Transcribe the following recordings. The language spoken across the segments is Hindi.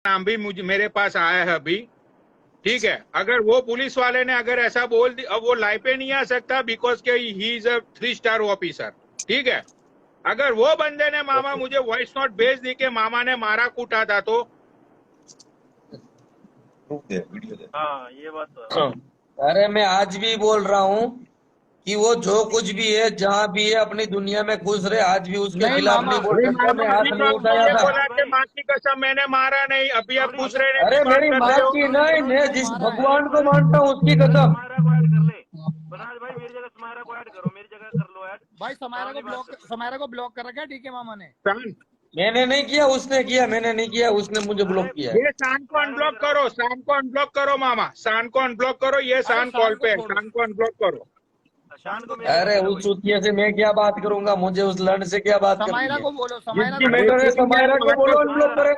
नाम भी मुझे मेरे पास आया है अभी, ठीक है। अगर वो पुलिस वाले ने अगर ऐसा बोल दी, अब वो लाइव पे नहीं आ सकता बिकॉज के he is a 3 star officer, ठीक है। अगर वो बंदे ने मामा मुझे वॉइस नोट भेज दी कि मामा ने मारा कूटा था तो हाँ ये बात तो है। अरे मैं आज भी बोल रहा हूँ कि वो जो कुछ भी है जहाँ भी है अपनी दुनिया में खुश रहे, आज भी उसके नहीं खिलाफ मामा, नहीं बोल अरे सकता। मामा मैं अभी हाथ तो नहीं आप उठाया मुझे था। बोला कि माँ की कसम मैंने मारा नहीं, अभी आप पूछ रहे हैं अरे कि बात मेरी कर माँ रहे हो। की नहीं, मैं जिस मारा है। भगवान को मानता हूँ उसकी कसम। समायरा को ऐड कर ले बनाज भाई, मेरी जगह समायरा को ऐड करो, मेरी जगह कर लो ऐड। भाई समायरा को ब्लॉक कर रखा है डीके मामा ने। शान, मैंने नहीं किया, उसने किया। मैंने नहीं किया, उसने मुझे ब्लॉक किया है। ये शान को अनब्लॉक करो, शान को अनब्लॉक करो मामा, शान को अनब्लॉक करो। ये शान शान कॉल को पे है, छोड़ो। शान को अनब्लॉक करो। शान को मेरी अरे जगह ले लो उस चुतिया से मैं क्या बात करूंगा, मुझे उस लड़ से क्या बात करनी समायरा है। को बोलो, समायरा जिसकी को अरे मैटर है पूरी मेरी समायरा को बात बोलो तो अनब्लॉक करे।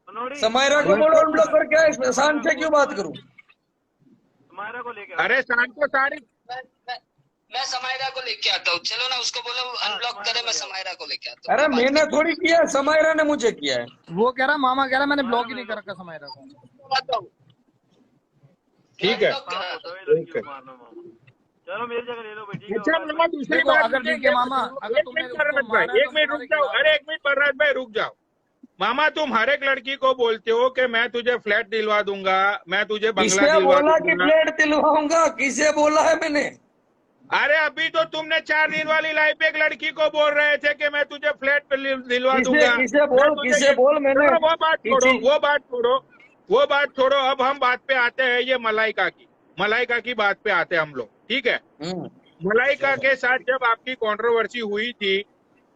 मनोड़ी, समायरा को बोलो अनब्लॉक कर, क्या है शान से क्यों बात करूं। समायरा को लेके आओ। अरे शान को सारी मैं समायरा को लेके आता हूँ, चलो ना उसको बोलो अनब्लॉक करे, मैं समायरा को लेके आता हूँ। अरे मैंने थोड़ी किया, समायरा ने मुझे किया है। वो कह रहा, मामा कह रहा मैंने ब्लॉक ही नहीं कर रखा समायरा को। आता हूँ। ठीक है। हाँ, तो ये लड़की को मारना मामा। चलो मेरी जगह ले लो भाई, ठीक है। अच्छा मामा, दूसरी देखो, बात अगर मुझे डीके ये मामा, बताओ, अगर एक तुमने मिनट उसको परराज मारा भाई, है एक तो मिनट रुक तुम्हारे जाओ। खिलाफ अरे एक मिनट परराज भाई रुक जाओ। मामा तुम हर एक लड़की को बोलते हो कि मैं तुझे फ्लैट दिलवा दूंगा, मैं तुझे बंगला किसे दिलवा बोला कि दूंगा। फ्लैट दिलवाऊंगा, किसे बोला है मैंने। अरे अभी तो तुमने 4 दिन वाली लाइफ पे एक लड़की को बोल रहे थे कि मैं तुझे फ्लैट पे दिलवा किसे दूंगा। किसे मैं बोल, तुझे किसे बोल मैंने। चलो वो बात छोड़ो, किसी वो बात छोड़ो, वो बात छोड़ो। अब हम बात पे आते हैं, ये मलाइका की, मलाइका की बात पे आते हैं हम लोग, ठीक है। मलाइका के साथ जब आपकी कंट्रोवर्सी हुई थी,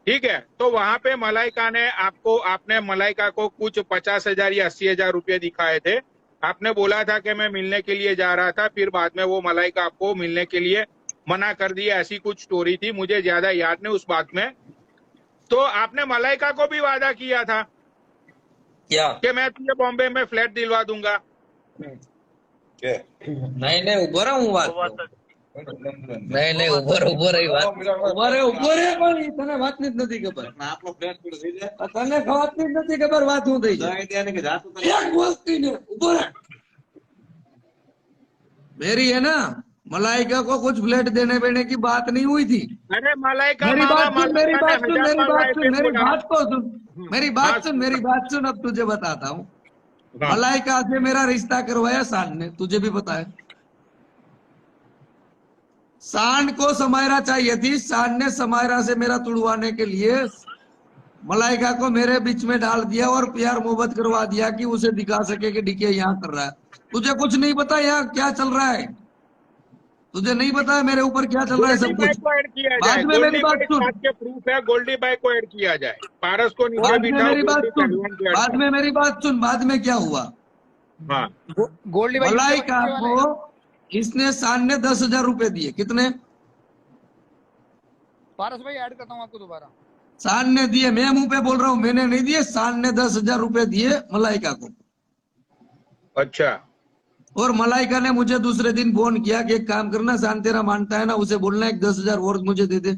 ठीक है, तो वहां पे मलाइका ने आपने मलाइका को कुछ 50,000 या 80,000 रुपये दिखाए थे। आपने बोला था कि मैं मिलने के लिए जा रहा था, फिर बाद में वो मलाइका आपको मिलने के लिए मना कर दिया, ऐसी कुछ स्टोरी थी, मुझे ज्यादा याद नहीं उस बात में। तो आपने मलाइका को भी वादा किया था क्या कि मैं तुझे बॉम्बे में फ्लैट दिलवा दूंगा। नहीं उबर हूँ वो बात बात तक नहीं उबर ही बात उबर है પણ તને વાત નથી ખબર તને વાત નથી ખબર વાત હું થઈ જાય એક વસ્તી ને ઉબર मेरी है ना मलाइका को कुछ फ्लैट देने देने की बात नहीं हुई थी। अरे मलाइका मेरी मामा, बात सुन, मेरी मलाइका बात ने सुन, 1000 मेरी बार बात लाइफ सुन, पे मेरी बोला। बात तो सुन, मेरी हाँ, बात सुन, मेरी बात सुन। अब तुझे बताता हूँ। हाँ। मलाइका से मेरा रिश्ता करवाया शान ने, तुझे भी पता है। शान को समायरा चाहिए थी, शान ने समायरा से मेरा तुड़वाने के लिए मलाइका को मेरे बीच में डाल दिया और प्यार मोहब्बत करवा दिया कि उसे दिखा सके कि डीके यहाँ कर रहा है। तुझे कुछ नहीं पता यहाँ क्या चल रहा है, तुझे नहीं पता है मेरे ऊपर क्या चल रहा है गोल्डी सब बाई कुछ। को ऐड किया जाए, बाद में मेरी गोल्डी बात बाई सुन, बात के प्रूफ है, गोल्डी बाई को ऐड किया जाए, पारस को नीचे बाद में बिठाओ, मेरी बात गोल्डी सुन, पहलवान को ऐड बाद करो। में मेरी बात सुन। बाद में क्या हुआ, हाँ, गोल्डी भाई मलाइका यूके वाले। को इसने शान ने 10,000 रुपए दिए। कितने? पारस भाई ऐड करता हूँ आपको दोबारा। शान ने दिए, मैं मुंह पे बोल रहा हूँ, मैंने नहीं दिए। शान ने 10,000 रुपए दिए मलाइका को। अच्छा। और मलाइका ने मुझे दूसरे दिन फोन किया कि एक काम करना, शान तेरा मानता है ना, उसे बोलना एक 10,000 और मुझे दे दे।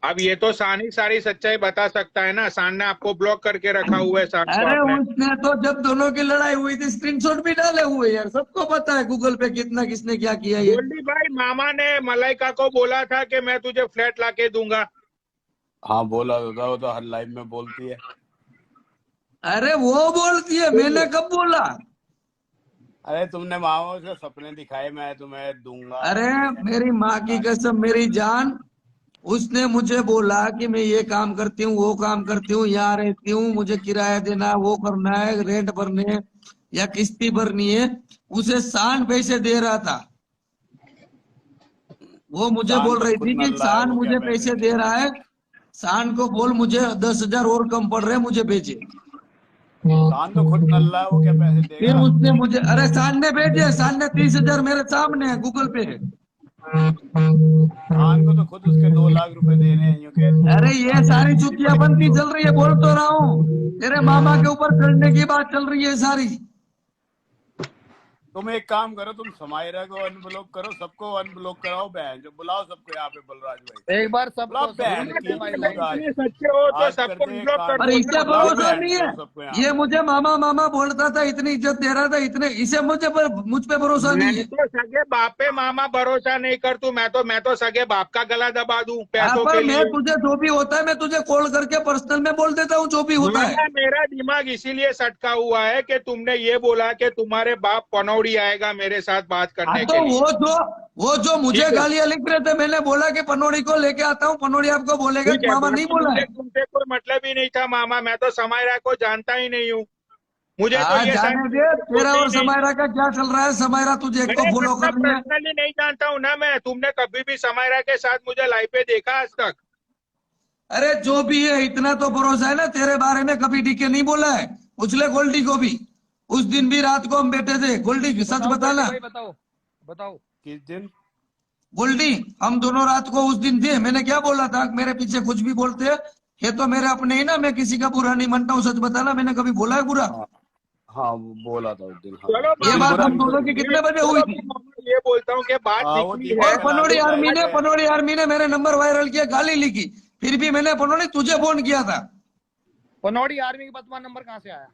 अब ये तो शान ही सारी सच्चाई बता सकता है ना, शान ने आपको ब्लॉक करके रखा हुआ है, शान को अरे आपने। उसने तो जब दोनों की लड़ाई हुई थी स्क्रीनशॉट भी डाले हुए यार, सबको पता है गूगल पे कितना किसने क्या किया ये। गोल्डी भाई, मामा ने मलाइका को बोला था कि मैं तुझे फ्लैट लाके दूंगा। हाँ बोला था, वो तो हर लाइव में बोलती है। अरे वो बोलती है, मैंने कब बोला? अरे तुमने मामा से सपने दिखाए मैं तुम्हें दूंगा। अरे मेरी माँ की कसम, मेरी जान, उसने मुझे बोला कि मैं ये काम करती हूँ, वो काम करती हूँ, यहाँ रहती हूँ, मुझे किराया देना, वो करना है, रेंट भरने है या किस्ती भरनी है। उसे शान पैसे दे रहा था। वो मुझे शान बोल तो रही खुद थी कि नल्ला है, शान वो क्या मुझे पैसे दे रहा है, शान को बोल मुझे 10,000 और कम पड़ रहे, मुझे भेजे। शान तो खुद नल्ला है, वो क्या पैसे फिर देगा। उसने मुझे, अरे शान ने भेजे, शान ने 30,000 मेरे सामने है, गूगल पे है। शान को तो खुद उसके 2 लाख रुपए देने हैं, यूं कहते। अरे ये सारी चुतियाबंदी चल रही है, बोल तो रहा हूँ, तेरे मामा के ऊपर चढ़ने की बात चल रही है सारी। तुम एक काम करो, तुम समायरा को अनब्लॉक करो, सबको अनब्लॉक कराओ, बहन जो बुलाओ सबको यहाँ पे। बलराज भाई एक बार सब बुलाओ बहन की इतने सच्चे हो तो आज सबको करते हैं ब्लॉक कर कांड। पर दो इससे ना। भरोसा नहीं है। सबको यहाँ ये मुझे मामा मामा बोलता था, इतनी इज्जत दे रहा था, इतने इसे मुझ पे भरोसा नहीं मैं है। तो सगे बाप पे मामा भरोसा नहीं कर तू। मैं तो सगे बाप का गला दबा दूं हाँ, पैसों पर के मैं लिए। तुझे जो भी होता है मैं तुझे कॉल करके पर्सनल में बोल देता हूँ जो भी होता है। मामा मेरा दिमाग इसीलिए सटका हुआ है कि तुमने ये बोला कि तुम्हारे बाप पनौड़ी आएगा मेरे साथ बात हाँ, करने तो के लिए। वो जो मुझे ठीक है, गालियां लिख रहे थे, मैंने बोला कि पनौड़ी को लेके आता हूँ, पनौड़ी आपको बोलेगा ठीक कि है, मामा नहीं बाकी बोला मुझे है। तुमसे कोई मतलब ही नहीं था मामा। मैं तो समायरा को जानता ही नहीं हूँ। मुझे तो हाँ, ये जाने सारी दे बातें तेरा होती ही और नहीं। समायरा का क्या चल रहा है। समायरा तुझे एक को अरे फॉलो इतना कर रही है। पर्सनली नहीं जानता हूँ ना मैं। तुमने कभी भी समायरा के साथ मुझे लाइव पे देखा आज तक? अरे जो भी है, इतना तो भरोसा है ना, तेरे बारे में कभी डीके नहीं बोला है। पूछ ले गोल्डी को भी। उस दिन भी रात को हम बैठे थे। गोल्डी सच बताओ बताना। भाई, बताओ बताओ। किस दिन? गोल्डी, हम दोनों रात को उस दिन थे। मैंने क्या बोला था? मेरे पीछे कुछ भी बोलते हैं, ये तो मेरे अपने ही ना, मैं किसी का बुरा नहीं मानता हूँ। सच बताना, मैंने कभी बोला है बुरा? हाँ हाँ, वो बोला था उस दिन। हाँ चलो उस ये दिन मामा, बात बुरा हम नहीं दोनों की बोला। कितने बजे हुई चलो थी? मामा ये बोलता हूँ कि बात हाँ वो निकली दीपक है। और पनौड़ी कनाली आर्मी ने लाइव है। मेरे नंबर वायरल किया, गाली लिखी। फिर भी मैंने पनौड़ी तुझे फोन किया था। पनौड़ी आर्मी के बदमान नंबर कहाँ से आया?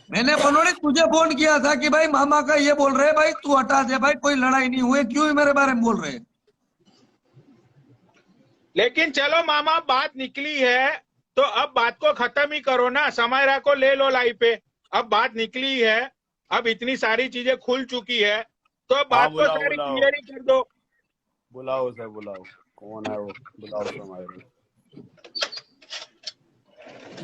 मैंने पनौड़ी तुझे फोन किया था कि भाई मामा का ये बोल रहे, भाई तू हटा दे, भाई कोई लड़ाई नहीं हुई, क्यों मेरे बारे में बोल रहे? लेकिन चलो मामा, बात निकली है तो अब बात को खत्म ही करो ना। समायरा को ले लो लाइव पे। अब बात निकली है, अब इतनी सारी चीजें खुल चुकी है, तो अब हाँ बात को बुलाओ सारी बुलाओ क्लियर ही कर दो। बुलाओ सर, बुलाओ। कौन है वो? बुलाओ समायरा।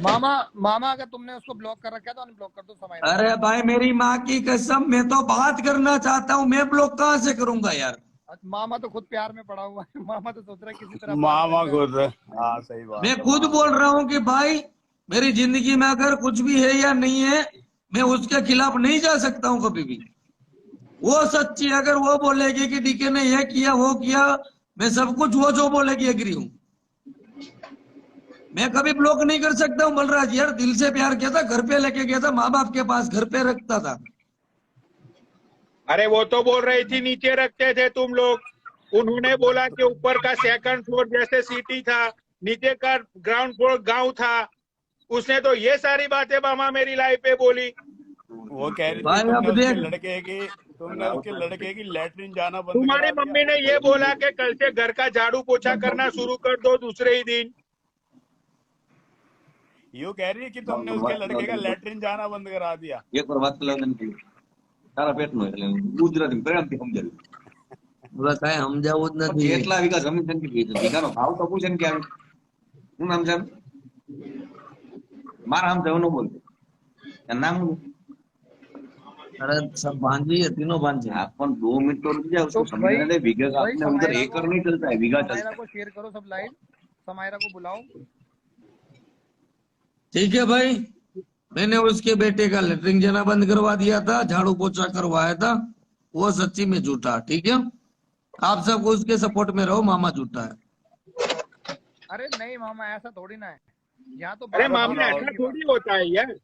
मामा अगर तुमने उसको ब्लॉक कर रखा है तो अनब्लॉक कर दो समायरा। अरे भाई मेरी माँ की कसम, मैं तो बात करना चाहता हूँ, मैं ब्लॉक कहाँ से करूंगा यार? मामा तो खुद प्यार में पड़ा हुआ है। मामा तो सोच रहा है किसी तरह बात मामा कर ले। खुद। हाँ सही बात मैं है, खुद मामा। बोल रहा हूँ कि भाई मेरी जिंदगी में अगर कुछ भी है या नहीं है, मैं उसके खिलाफ नहीं जा सकता हूँ कभी भी। वो सच्ची, अगर वो बोलेगी कि डीके ने ये किया वो किया, मैं सब कुछ वो जो बोलेगी एग्री हूँ। मैं कभी ब्लॉक नहीं कर सकता हूँ बलराज यार। दिल से प्यार किया था, घर पे लेके गया था, माँ बाप के पास घर पे रखता था। अरे वो तो बोल रही थी नीचे रखते थे तुम लोग। उन्होंने बोला कि ऊपर का सेकंड फ्लोर जैसे सिटी था, नीचे का ग्राउंड फ्लोर गांव था। उसने तो ये सारी बातें मामा मेरी लाइफ पे बोली। वो कह रही थी भाई अब तुमने उसके लड़के की लैट्रिन जाना बंद तुम्हारी करा दिया। मम्मी ने ये बोला कि कल से घर का झाड़ू पोछा करना शुरू कर दो दूसरे ही दिन। यूँ कह रही है कि तुमने उसके लड़के का लैट्रिन जाना बंद करा दिया। એક વાર વાત કરવા નથી તારા પેટનો એટલે ગુજરાતી પ્રેમથી સમજાવી कहीं हम जाऊ नहीं। કેટલા વીઘા જમીન છે વીઘાનો ભાવ તો પૂછે ને કે હું નામ છે મારા નામ જવાનું બોલ નામ अरे सब भांजी है, तीनों भांजी। अपन 2 मिनट तो रुक जाओ उसको तो समझने भाई- दे। बीघे का भाई अपने उधर समायरा एकड़ को- नहीं चलता है, बीघा चलता समायरा है। को शेयर करो सब लाइव। समायरा को बुलाओ। ठीक है भाई, मैंने उसके बेटे का लेटरिन जाना बंद करवा दिया था, झाड़ू पोछा करवाया था। वो सच्ची में झूठा। ठीक है, आप सब उसके सपोर्ट में रहो, मामा झूठा है। अरे नहीं मामा, ऐसा थोड़ी ना है। यहाँ तो अरे बात मामा होगी, ऐसा बात। थोड़ी होता है यार।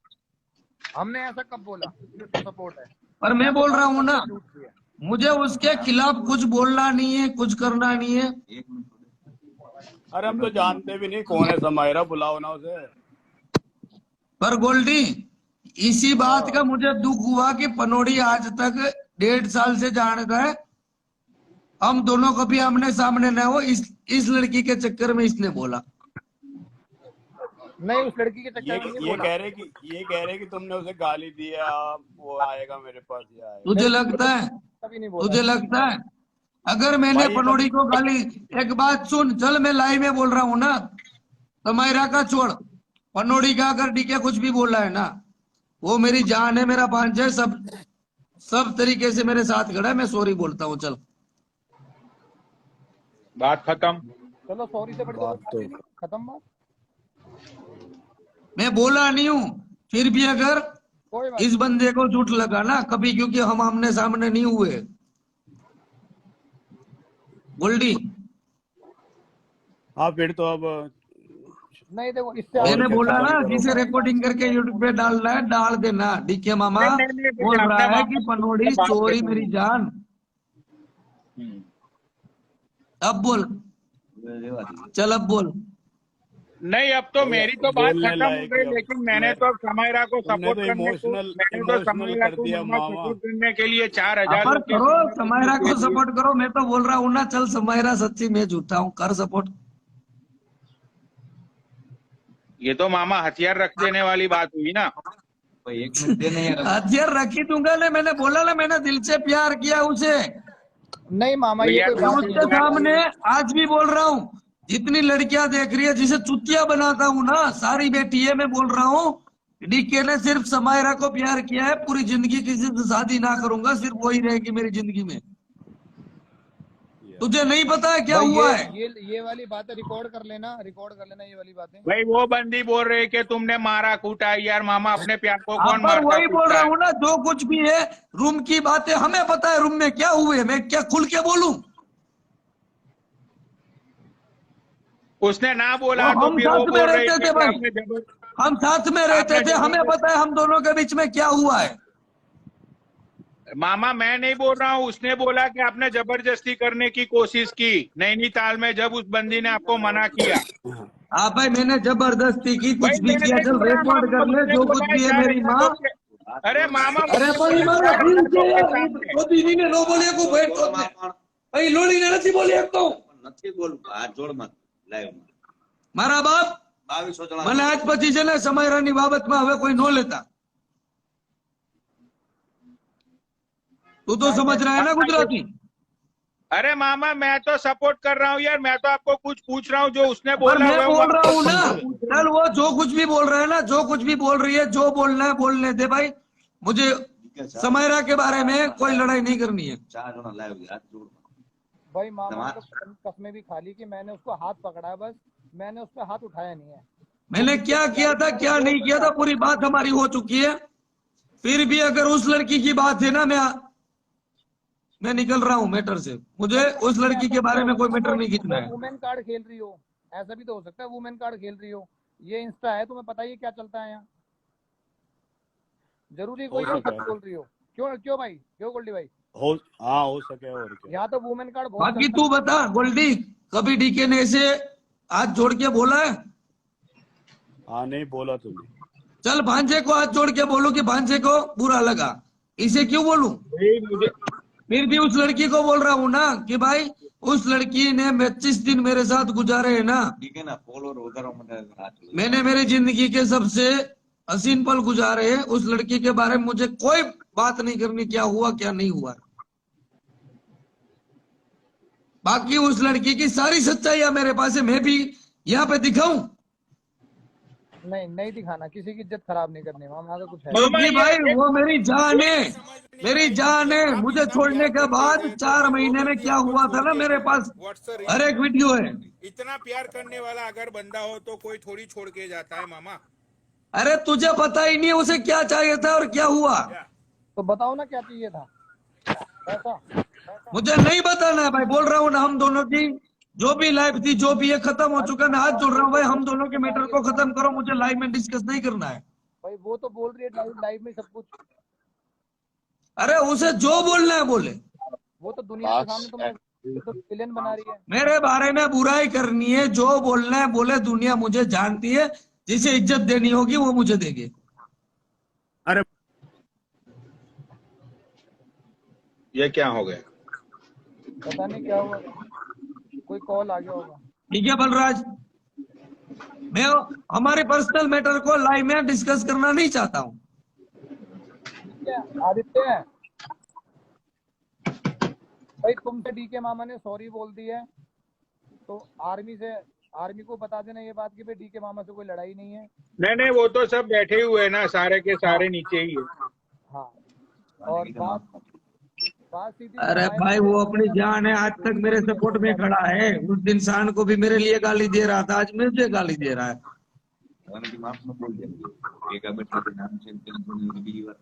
हमने ऐसा कब बोला जिसको सपोर्ट है? पर मैं बोल रहा हूँ ना, झूठ की है। मुझे उसके खिलाफ कुछ बोलना नहीं है, कुछ करना नहीं है। अरे हम तो जानते भी नहीं कौन है समायरा, बुलाओ ना उसे। पर गोल्डी, इसी बात का मुझे दुख हुआ कि पनौड़ी आज तक 1.5 साल से जानता है, हम दोनों कभी आमने सामने न हो। इस लड़की के चक्कर में इसने बोला। नहीं, उस लड़की के चक्कर में नहीं ये बोला। कह रहे कि तुमने उसे गाली दिया, वो आएगा मेरे पास, ये आएगा। तुझे लगता है? कभी नहीं बोला। तुझे लगता है अगर मैंने भाई पनौड़ी को गाली, एक बात सुन, चल मैं लाइव में बोल रहा हूँ ना, समायरा का छोड़, पनौड़ी का अगर डीके कुछ भी बोला है ना, वो मेरी जान है, मेरा भांजा है, सब तरीके से मेरे साथ खड़ा है। मैं सॉरी बोलता हूँ, चल बात खत्म। चलो सॉरी से बड़ी बात तो खत्म बात। मैं बोला नहीं हूँ, फिर भी अगर कोई बात इस बंदे को झूठ लगा ना कभी, क्योंकि हम आमने सामने नहीं हुए। गोल्डी, हाँ फिर तो अब नहीं देखो इससे मैंने और बोला क्या ना करो जिसे भाई। रिकॉर्डिंग करके यूट्यूब पे डालना है डाल देना। डीके मामा नहीं, बोल आपने रहा है मामा कि से पनोड़ी बात चोरी करनी मेरी है। जान। अब बोल, रेवा दीजिए। चल अब बोल। नहीं, अब तो मेरी तो बात बोलने खत्म हो लायक गई, अब लेकिन मैंने तो अब समायरा को तुमने सपोर्ट तो करने को, मैंने तो इमोशनल समायरा कर को दिया मामा मामा। सपोर्ट करने के लिए 4000 अपर रुपये करो, जमा करने समायरा के को लिए। सपोर्ट करो। मैं तो बोल रहा हूँ ना, चल समायरा सच्ची मैं झूठा हूँ, कर सपोर्ट। ये तो मामा हथियार रख देने वाली बात हुई ना। भाई 1 मिनट देने यार। हथियार रखी दूंगा ना, मैंने बोला ना मैंने दिल से प्यार किया उसे। नहीं मामा तो ये यार कोई मैं बात उसके नहीं है। सामने आज भी बोल रहा हूँ, जितनी लड़कियां देख रही है जिसे चुतिया बनाता हूँ ना, सारी बेटी है। मैं बोल रहा हूँ डीके ने सिर्फ समायरा को प्यार किया है, पूरी जिंदगी किसी से शादी ना करूंगा, सिर्फ वही रहेगी मेरी जिंदगी में। तुझे नहीं पता है क्या भाई हुआ है? ये वाली बातें रिकॉर्ड कर लेना ये वाली बातें। भाई वो बंदी बोल रहे कि तुमने मारा कूटा है। यार मामा, अपने प्यार को कौन पर मारता वही बोल कूटता रहा है? हूँ ना, जो कुछ भी है रूम की बातें हमें पता है, रूम में क्या हुए, मैं क्या खुल के बोलूं? उसने ना बोला वो तो हम फिर वो साथ में बोल रही रहते थी थे कि भाई, आपने हम साथ में रहते आपने थे, हमें पता है हम दोनों के बीच में क्या हुआ है। मामा, मैं नहीं बोल रहा हूँ, उसने बोला कि आपने जबरदस्ती करने की कोशिश की नैनीताल में, जब उस बंदी ने आपको मना किया। हाँ भाई, मैंने जबरदस्ती की, भाई कुछ भी मैं किया, नहीं चल बोल रहा रिकॉर्ड मामा, कर ले, उसने जो कुछ बोला है भी है। मेरी 4000 माँ, लोग के। अरे मामा, अरे उसने भाई बोला मारा 4000 लोग के सामने। तो दीदी ने नो बोलिए को बैठ तो भाई लोड़ी ने नहीं बोली एक तो નથી બોલવું હાથ જોડમાં લાઈવમાં મારા બાપ 2200 જણા મને આજ પછી છે ને સમયરાની બાબતમાં હવે કોઈ નો लेता। तू तो समझ रहा है ना गुजराती? अरे मामा, मैं तो सपोर्ट कर रहा हूँ यार, मैं तो आपको कुछ पूछ रहा हूँ, जो उसने पर बोला मैं हुआ बोल रहा हूँ ना, पूछ रहा चल हूँ। वो जो कुछ भी बोल रहा है ना, जो कुछ भी बोल रही है, जो बोलना है बोलने दे भाई। मुझे समायरा के बारे में कोई लड़ाई नहीं करनी है। 4 જણા લાઈવ હાથ જોડમાં भाई मामा ने तो कसमें भी खा ली कि मैंने उसको हाथ पकड़ा है, बस मैंने उस पर हाथ उठाया नहीं है। मैंने क्या किया था क्या नहीं किया था पूरी बात हमारी हो चुकी है। फिर भी अगर उस लड़की की बात है ना, मैं निकल रहा हूँ मैटर से। मुझे उस लड़की के बारे में कोई मैटर नहीं खींचना है। वुमेन कार्ड खेल रही हो, ऐसा भी तो हो सकता है वुमेन कार्ड खेल रही हो। ये इंस्टा है, तुम्हें पता ही है क्या चलता है यहाँ। जरूरी कोई हो सके। बोल रही हो। क्यों भाई, क्यों गोल्डी भाई? हो सके और क्या। यहाँ तो वुमेन कार्ड बहुत बाकी चलता तू बता गोल्डी, कभी डीके ने ऐसे हाथ जोड़ के बोला है? हाँ, नहीं बोला तुमने। चल भांजे को हाथ जोड़ के बोलूं कि भांजे को बुरा लगा, इसे क्यों बोलूं? मुझे फिर भी उस लड़की को बोल रहा हूँ ना कि भाई उस लड़की ने 25 दिन मेरे साथ गुजारे है ना, ठीक है ना फॉलोअर વધારવા માટે હાથ જોડો मैंने मेरी जिंदगी के सबसे हसीन पल गुजारे हैं। उस लड़की के बारे में मुझे कोई बात नहीं करनी, क्या हुआ क्या नहीं हुआ। बाकी उस लड़की की सारी सच्चाइयां मेरे पास है, मैं भी यहाँ पे दिखाऊं? नहीं दिखाना, किसी की इज्जत खराब नहीं करनी मामा, तो कुछ है। क्योंकि भाई वो मेरी जान है, मेरी जान है। मुझे छोड़ने के बाद 4 महीने में क्या हुआ था ना, मेरे पास हर एक वीडियो है। इतना प्यार करने वाला अगर बंदा हो तो कोई थोड़ी छोड़ के जाता है मामा। अरे तुझे पता ही नहीं उसे क्या चाहिए था और क्या हुआ। तो बताओ ना क्या चाहिए था ऐसा। मुझे नहीं बताना है भाई, बोल रहा हूँ ना, हम दोनों की जो भी लाइफ थी, जो भी है, खत्म हो चुका। मैं हाथ जोड़ रहा हूँ भाई, हम दोनों के मैटर को खत्म करो, मुझे लाइव में डिस्कस नहीं करना है। भाई वो तो बोल रही है लाइव में सब कुछ। अरे उसे जो बोलना है बोले। वो तो दुनिया के सामने तुम्हें तो विलेन बना रही है। मेरे बारे में बुराई करनी है, जो बोलना है बोले। दुनिया मुझे जानती है, जिसे इज्जत देनी होगी वो मुझे देगी। अरे ये क्या हो गया? पता नहीं क्या हुआ, कोई कॉल आ गया होगा। ठीक है बलराज, मैं हमारे पर्सनल मैटर को लाइव में डिस्कस करना नहीं चाहता हूँ। आदित्य भाई, तुमसे डीके मामा ने सॉरी बोल दी है, तो आर्मी को बता देना ये बात कि भाई डीके मामा से कोई लड़ाई नहीं है। नहीं, वो तो सब बैठे हुए हैं ना, सारे के सारे नीचे ही है। हाँ, और बात सीधी। अरे भाई वो अपनी जान है, आज तक मेरे सपोर्ट में खड़ा है। उस दिन शान को भी मेरे लिए गाली दे रहा था, आज मुझे गाली दे रहा है। માફ ન બોલ દે ભેગા બેઠા નામ છે બીજી વાત